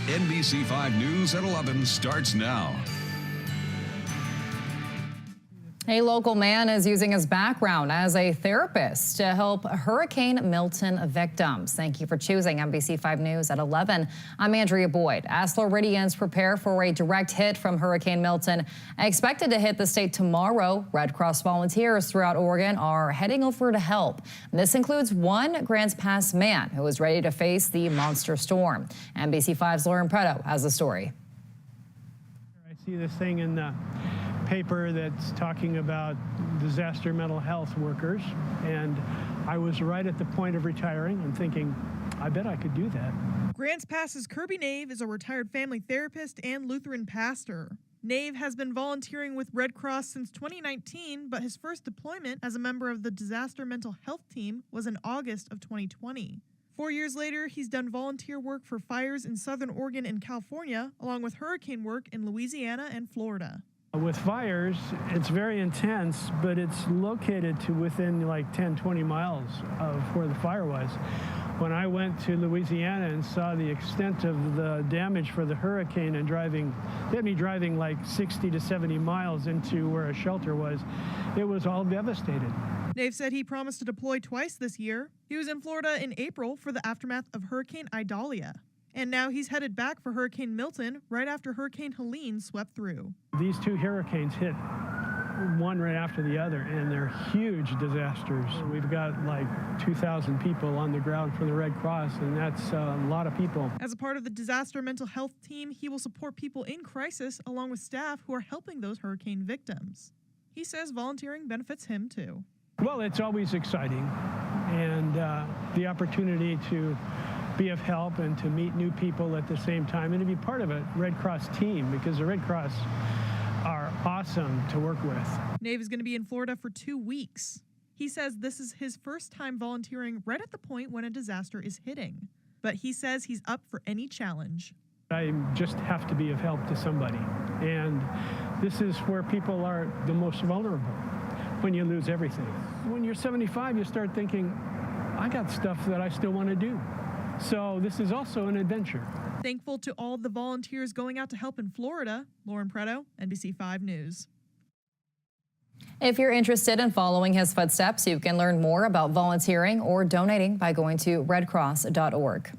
NBC5 News at 11 starts now. A local man is using his background as a therapist to help Hurricane Milton victims. Thank you for choosing NBC5 News at 11. I'm Andrea Boyd. As Floridians prepare for a direct hit from Hurricane Milton, expected to hit the state tomorrow, Red Cross volunteers throughout Oregon are heading over to help. This includes one Grants Pass man who is ready to face the monster storm. NBC5's Lauren Preto has the story. I see this thing in the paper that's talking about disaster mental health workers, and I was right at the point of retiring and thinking, I bet I could do that. Grants Pass's Kirby Nave is a retired family therapist and Lutheran pastor. Nave has been volunteering with Red Cross since 2019, but his first deployment as a member of the disaster mental health team was in August of 2020. 4 years later, he's done volunteer work for fires in Southern Oregon and California, along with hurricane work in Louisiana and Florida. With fires, it's very intense, but it's located to within like 10, 20 miles of where the fire was. When I went to Louisiana and saw the extent of the damage for the hurricane and they had me driving like 60 to 70 miles into where a shelter was, it was all devastated. Dave said he promised to deploy twice this year. He was in Florida in April for the aftermath of Hurricane Idalia. And now he's headed back for Hurricane Milton right after Hurricane Helene swept through. These two hurricanes hit one right after the other, and they're huge disasters. We've got like 2,000 people on the ground for the Red Cross, and that's a lot of people. As a part of the disaster mental health team, he will support people in crisis along with staff who are helping those hurricane victims. He says volunteering benefits him too. Well, it's always exciting, and the opportunity to be of help and to meet new people at the same time and to be part of a Red Cross team, because the Red Cross are awesome to work with. Nave is going to be in Florida for 2 weeks. He says this is his first time volunteering right at the point when a disaster is hitting. But he says he's up for any challenge. I just have to be of help to somebody. And this is where people are the most vulnerable, when you lose everything. When you're 75, you start thinking, I got stuff that I still want to do. So this is also an adventure. Thankful to all the volunteers going out to help in Florida. Lauren Preto, NBC5 News. If you're interested in following his footsteps, you can learn more about volunteering or donating by going to redcross.org.